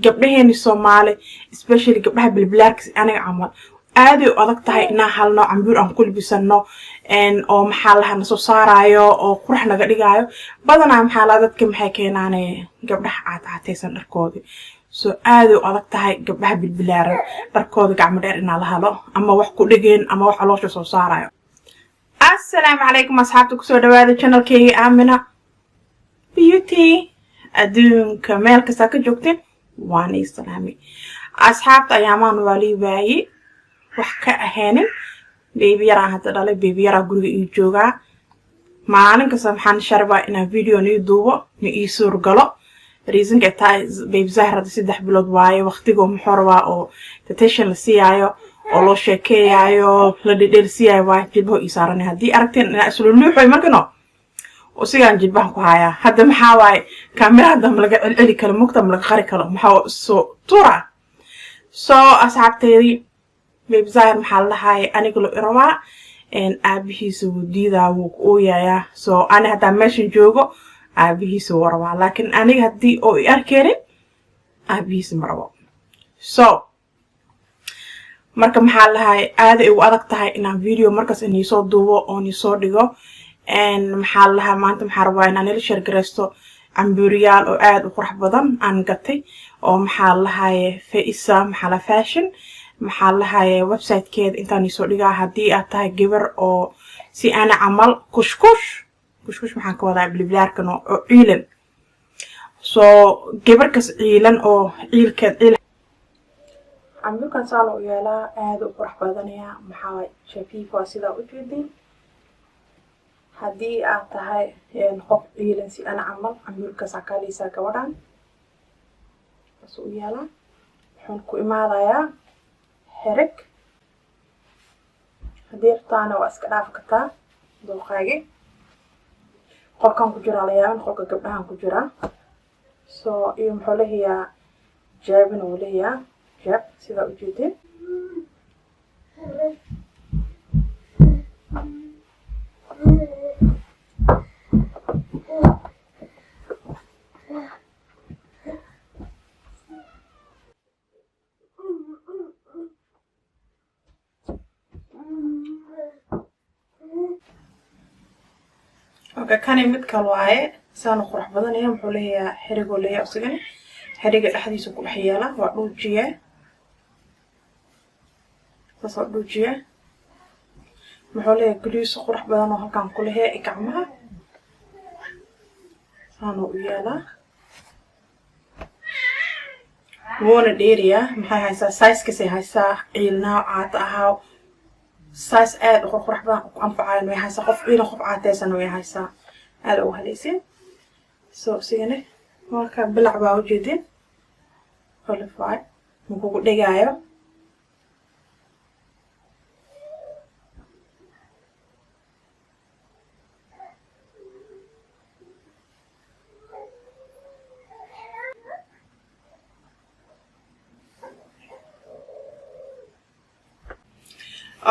gabdhaheeni Soomaali especially gabdhaha bilbilaarka aniga camal aad ay adag tahay inaan halno cambuur aan ku libisano oo maxaa la soo saarayo oo qurux naga dhigayo badanaa maxaa la dadka maxay keenaan gabdhaha caataysan dharkoodi soo aad ay adag tahay gabdhaha bilbilaaran dharkooda gacmo dheer inaa la helo ama wax ku dhigeen ama wax loo soo saarayo. Assalaamu calaykum asxaabta ku soo dhawaada channelkayga Aamina Beauty adduunka meel kasta ka joogteen waan islaami asxaabta ayaamaan wali waayay wax ka ahaanin baby yara hadda dhalay baby yara guriga ii jooga maalin kasta waxaan sharba ina video ni duubo ni ii suur galo reason ka tahay baby Zahra 3 bilood waaye waqtiga muxorwa oo detention la siiyaayo oo loo sheekeeyayo la dhedhelsiyayo waa jilbo ii saaran hadii aragteen ina islu luuxay markano oo sigaan jilbaha ku haya hadda maxaa waaye kamerada ma laga celi karo mugta ma laga qari karo maxaa soo tura soo asxaabteedii baby Zahra maxaa la haay aniga loo irwaa aabihiisa wuu diidaa wuu ooyaya soo ani hadda meeshan joogo aabihiisa warwaa laakiin aniga hadii oo i arkeenin aabihiisa marabo soo marka maxaa la haay aad ay u adag tahay inaan video markaas inii soo duubo oo ni soo dhigo maxaa la maanta maxaa rabaa inaan ila share gareysto cambuuriyaal oo aad u qurux badan aan gatay oo maxaa la haay Faisa maxaa la fashion maxaa la haay website-keeda intaan soo dhigaa hadii aad tahay gabar oo si ana camal kushkush maxaan ka wadaa bilbilaarkan oo ciilan soo gabar kas ciilan oo ciilkeed cambuurkan saan u yeelaa aad u qurux badanaya maxaa shafiifa sida u jeedin hadii aad tahay qof ciilan si ana camal cambuurkaas akaalisa gabadhan soo u yeelaa waxaan ku imaadayaa xerig hadii taana waa iska dhaaf kartaa dooqaage qolkan ku jira laayaan qolka gabdhahan ku jira soo iyo muxuu leeyahay jaabin oo leeyahay jaab sida u jeedin كان يمد كالواي سانو قرح بدن يا محوليه حريق ولا يقصقن حريق دحديسو ku dhaxyeela waa dhuujiye soo dhuujiye محوليه guriisu qurux badan oo halkan ku leeyahay gacmaha saano u yeela woona dheeriya maxay haysaa size ka say haysaa ciilna caad ahaa size aad u qurux badan ku anfacay way haysaa qof ciil qof caataysan way haysaa aad u haleysay soo sigane marka bilac baa u jeedin qualify muxuu dhigayo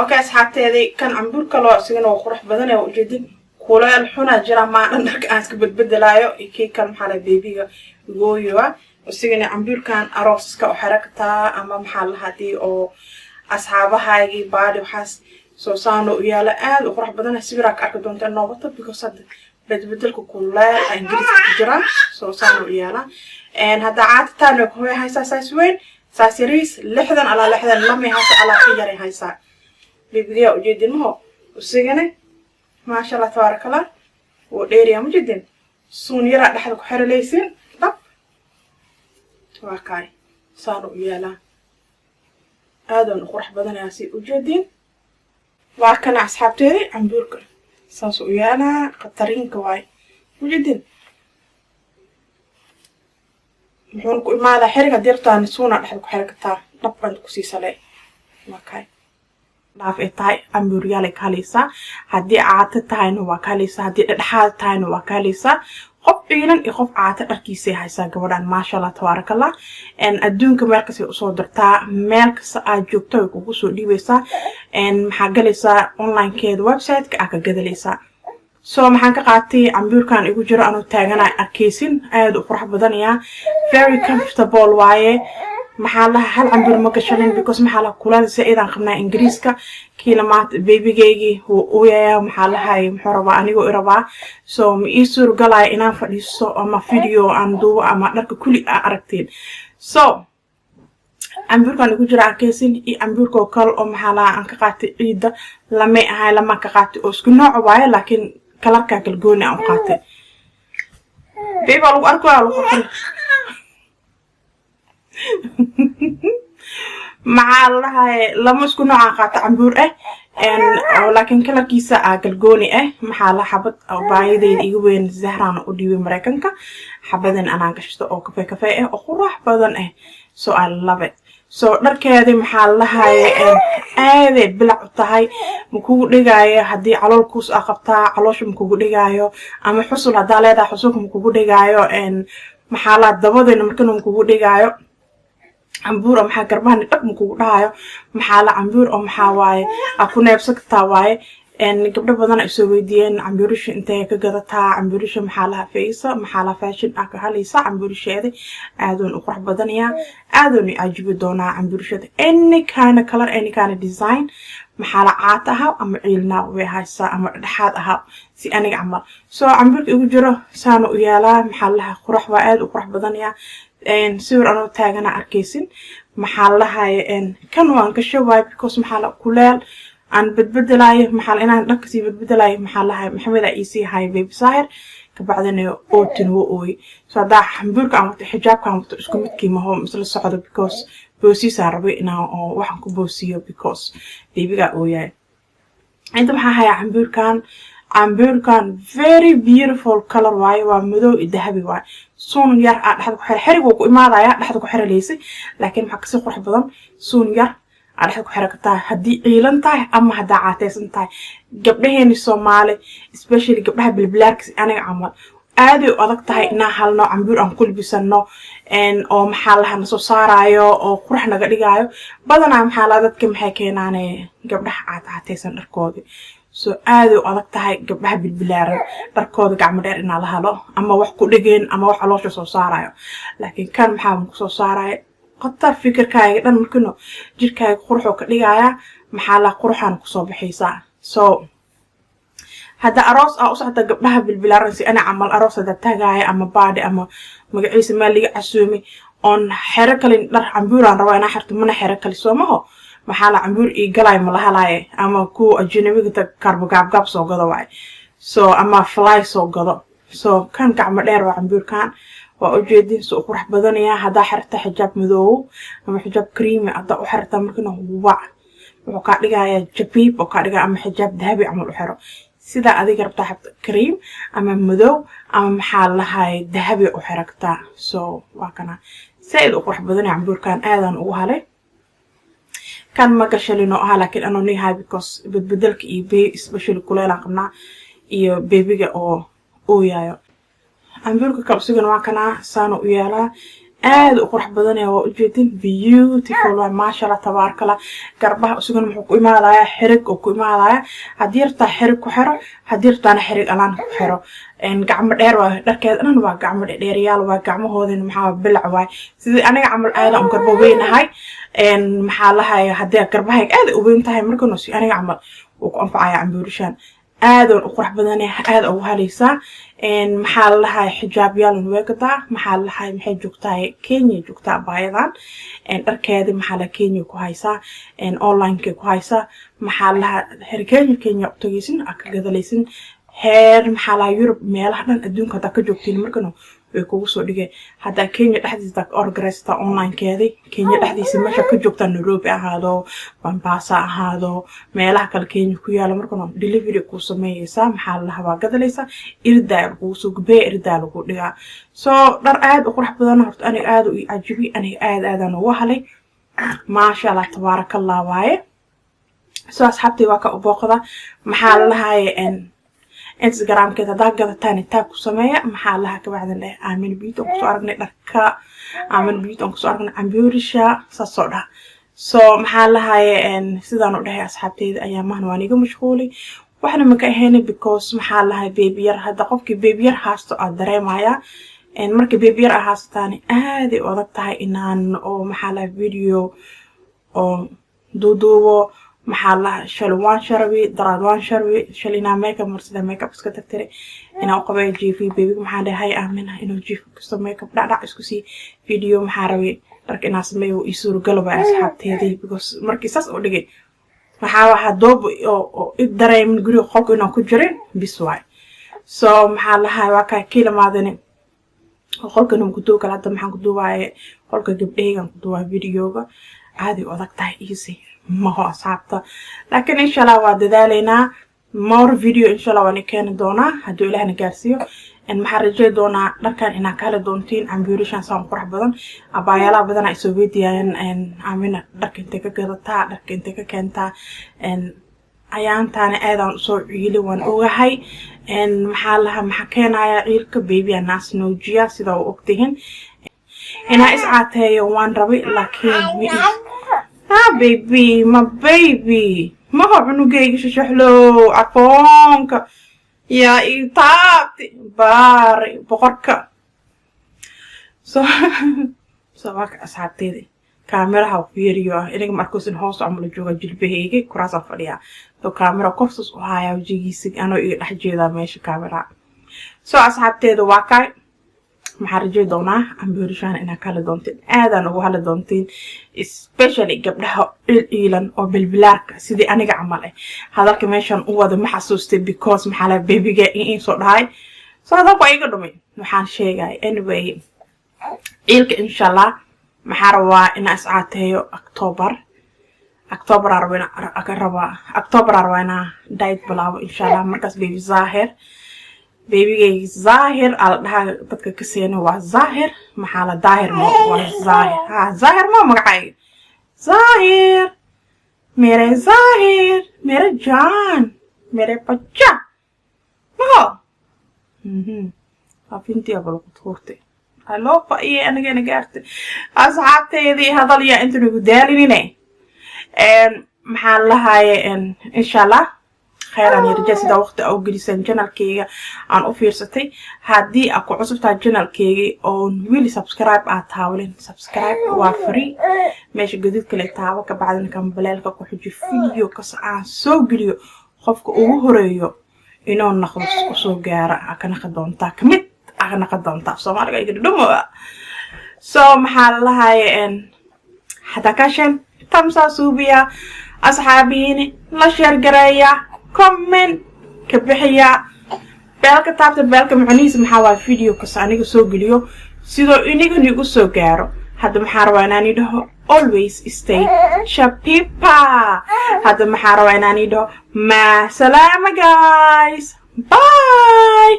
okay asxaabteedii kan cambuurka loo sigana oo qurux badan ee u jeedin kuleel xuna jira ma dhanka aan iska bedbedelayo ikii kan maxaa la babyga gooyo sigana cambuurkan arooska oo xarakta ama maxaa la hadii oo asxaabahaagi baadi waxaas soo saano u yaala aad u qurux badan sawir ka arki doonta noobata because bedbedelku kuleel ingiriiska ku jira soo saano u yaala hada caadtaan ku haysaa size weyn size yariis 60 ala 60 lama haysa ala yari haysa بيبيا وجدين مو وسجنه ما شاء الله تبارك الله وديريا مجدين سونيرا دحدك خير ليسين دب واكاي صاروا يالا هذا قرح بدن ياسي وجدين واكن اصحابتي عمبورك ساسو يالا قطرين كواي وجدين محون كو ما حركه ديرتان سونا دحدك خيركتا دب انت كسيسله واكاي dhaaf ay tahay cambuuriyaal kaalisa hadii aad tahayna waa kaalisa hadii dhaxaad tahayna waa kaalisa qof ciilan iyo qof caata dharkiisa haysa gabadhan ma sha Allah tabarakallah adduunka meel kasta u soo dirtaa meel kasta aad joogto ay kugu soo dhiibaysaa maxaa galaysaa online-keeda website-ka ka gadaleysa so maxaan ka qaatay cambuurkan igu jiro anoo taagana arkeysin aad u qurux badan very comfortable waaye maxaa la hal cambuur ma gashanin because maxaa la kulada saaidan qabnaa ingiriiska kiila maad babygaygi uu yahay maxaa la hay muxuu rabaa anigoo irabaa so ma ii suur galay inaan fadhiisto ama video aan duubo ama dharka kuli aragteen so cambuurkan igu jiro arkeysin iyo cambuurka kale oo maxaa la aan ka qaatay ciida lama ahay lama ka qaatay oo isku nooc waaye laakiin kalarka kala gooni aan qaatay baby lagu arko lagu qoro maxaa la hay lama isku nooc aan qaatay cambuur laakiin kalarkiisa kala gooni maxaa la xabad baayadeyda igu weyn Zahraan u dhiibay Mareykanka xabadan anaa gashto oo kafee oo qurux badan so I love it so dharkeeda maxaa la hay aad bilac u tahay ma kugu dhigaayo hadii calool kuus qabtaa caloosha ma kugu dhigaayo ama xusul hadaa leedahay xusulka ma kugu dhigaayo maxaa la dabadeena markan ma kugu dhigaayo cambuur maxaa garbahan dhaq ma kugu dhahayo maxaa la cambuur oo maxaa waaye ku neebsagtaa waaye gabdho badan ay soo weydiiyeen cambuurisha intee ka gadataa cambuurisha maxaa la hafeeysa maxaa la fashion ka halaysa cambuurisheeda aadoon u qurux badaniya aadoon u ajibi doonaa cambuurisheeda any kind of color any kind of design maxaa la caata aha ama ciilna way haysaa ama dhaxaad aha si aniga camal so cambuurka igu jiro saano u yaalaa maxaa la qurux waa aad u qurux badaniya sawir anoo taagana arkeysin maxaa la hay kan waan ka shaway because maxaa la kuleel aan badbadalaayo maxaa inaan dhanka sii badbadalaayo maxaa la hay Maxamed Iisi hay baby Sahir ka bacdana ootin ooy so hada cambuurka aan wato xijaabka aan wato isku midkii ma hoo isla socdo because boosiisa rabay inaan oo waxaan ku boosiyo because babyga ooyay inta maxaa hay cambuurkan very beautiful color waaye waa madow iyo dahabi waaye suun yar dhaxda ku xir xirigu ku imaadaya dhaxda ku xiraleysay laakiin waxa ka sii qurux badan suun yar dhaxda ku xirakataa hadii ciilan tahay ama hadaa caateysan tahay gabdhaheeni Soomaali especially gabdhaha bilbilaarka aniga camal aad u adag tahay inaan halno cambuur aan kulbisano oo maxaa la soo saarayo oo qurux naga dhigayo badanaa maxaa la dadka maxay keenaan gabdhaha caateysan dharkooda so aad u adag tahay gabdhaha bilbilaaran dharkooda gacmo dheer inaa la helo ama wax ku dhigeen ama wax caloosha soo saarayo laakiin kan maxaa ku soo saarayo qatar fikirkaaga dhan markano jirkaaga qurux oo ka dhigaya maxaa la quruxan ku soo bixaysa so hada aroos u socda gabdhaha bilbilaaran si ana camal aroos hada tagaaya ama baadi ama magaciisa meel liga casuumi on xero kale dhar cambuuraan rabo inaa xirto mana xero kale Soomaho maxaa la cambuur ii galay ma lahalaaye ama ku ajnabiga ta karbo gaab soo gado waay so ama fly soo gado so kan gacmo dheer waa cambuurkan waa u jeedin soo qurux badanaya hada xirta xijaab madow ama xijaab cream hada u xirta markana wuxuu ka dhigayaa jabiib oo ka dhigaa ama xijaab dahabi amal u xiro sida adiga rabta xabta cream ama madow ama maxaa la hay dahabi u xiragta so waa kana said u qurux badanaya cambuurkan aadan ugu halay kan ma gashalino laakiin anoo nihay because badalka iyo bay especially kuleela qabnaa iyo babyga oo yaayo cambuurka kalsigan waa kana saano u yaalaa aad u qurux badan oo u jeedin beautiful waa maasha Allah tabarakallah garbaha usugan wuxuu ku imaadaya xirig oo ku imaadaya hadii yarta xirig ku xiro hadii yartana xirig alaan ku xiro gacmo dheer waa dharkeed dhan waa gacmo dheeryaal waa gacmahoodina maxaa bilac waay sidii aniga camal aad aan garbo weynahay maxaa la hay hadii garbaha aad u weyn tahay markano si aniga camal oo ku anfacaya cambuurishan aad u qurux badan aad ugu halaysa maxaa la hay xijaab yaal weegada maxaa la hay maxay joogtaa Kenya joogtaa baayadan dharkeeda maxaa la Kenya ku haysa online ku haysa maxaa la Kenya u tagaysin ka gadaleysin heer maxaa la Europe meelaha dhan adduunka ka joogtiin markano way kugu soo dhigay hada Kenya dhaxdiisa organized online keedi Kenya dhaxdiisa meesha ka joogta Nairobi ahaado Mombasa ahaado meelaha kale Kenya ku yaala markano delivery ku sameeyaysa maxaa la haba gadaleysa irdaa ku soo gubay irdaa lagu dhigaa so dhar aad u qurux badan horta aniga aad u ajibi aniga aad ugu halay ma sha Allah tabarakallah waaye so asxaabtii waa ka u booqda maxaa la hay Instagram كده داقة تاني تاكو سمايا محلها كبعدين له عامل بيت أنكسو أرجع دركا عامل بيت أنكسو أرجع عمبيورشة صصورة so محلها إن سيدانو ده أصحابتي أيام ما هنوانيجو مشغولي waxna ma ka ahayn because maxaa lahay baby yar hadda qofkii baby yar haasto aad dareemaya markii baby yar haastaan aad ay adag tahay inaan oo maxaa lahay video oo duuduubo maxaa lahay shalwaan sharbi daradwaan sharbi shalina makeup marsada makeup iska tagtire inaan qabay jiifi baby maxaa dhahay aamina inuu jiifi kasto makeup dhac isku si video maxaa rabay darka inaan sameeyo isuur galaba asxaabteedii because markii saas u dhigay waxa doob oo dareemin guriga qolka inaan ku jirin biswaay so maxaa lahay waa ka kiilamaadani qolka inuu ku duubo kala hadda maxaan ku duubaaye qolka gabdhaygan ku duubaa videoga aad ay adag tahay easy ma ho asxaabta laakiin insha Allah waa dadaaleynaa more video insha Allah waan keeni doonaa haddii Ilaahna gaarsiiyo maxaa rajay doonaa dharkan inaa kala doontiin ambiurishan saan qurux badan abaayala badan ay soo weydiyaan aamina dharka intee ka gadataa dharka intee ka keentaa ayaantaana aadaan soo ciili waan ogahay maxaa laha maxaa keenaya ciilka baby anaas noojiya sida uu ogtihiin inaa iscaateeyo waan rabay laakiin baby ma baby ma ho cunugayga shashxlo afoonka يا إيطابتي باري بقركة سواك أصحابتي كاميرا هاو فيريو إنك مركوز إنهوس عملو جوغا جلبهيكي كراسة فريا تو كاميرا كوفسوس وهايا وجيجيسيك أنو إحجيدا ماشي كاميرا أصحابتي دو واكاي محارجي دونا أمبيوريشان إنها كالا دونتين آدان وهالا دونتين especially قبلها إيلان أو بالبلارك سيدي أنيقا عمالي هذا كميشان أوضا محسوستي because محالا بيبي جاي صوت هاي so هذا قويقا دومي محان شيغاي anyway إيلك إن شاء الله محاروا إنا أسعاتيو أكتوبر أروينا أكتوبر أروينا دايت بلاو إن شاء الله مركز بيبي ظاهر بيبي ظاهر على dadka ka seenay waa ظاهر maxaa la daahir ma waa ظاهر ظاهر ma magacay ظاهر mere jaan mere bajja ma afinti abal qurtay alo fa iyo aniga gaartay asxaabteedii hadal ya inta nagu daalinine maxaa lahaye insha Allah خيرا يرجع سيدا وقت أو جلسان جنال كيغا عن أوفيرستي هادي أكو عصبتا جنال كيغي أو ويلي سبسكرايب آتاولين سبسكرايب وافري ماشي قديد كلي تاوا كبعدين كان بلالك أكو حجي فيديو كسعان سو قليو خفك أوهريو إنو نخلص سو غارة أكا نخدونتا كميت أكا نخدونتا سومالك يقول دمو سو محال لهاي حتى كاشن تمسا سوبيا أصحابيني لا شير قرايا كومنت كبحيا بالك تابت بالك معنيس محاوى فيديو كسانيك سو قليو سيدو إنيك نيكو سو غارو هذا محارواناني ده always stay shapipa هذا محارواناني ده ما سلامة guys bye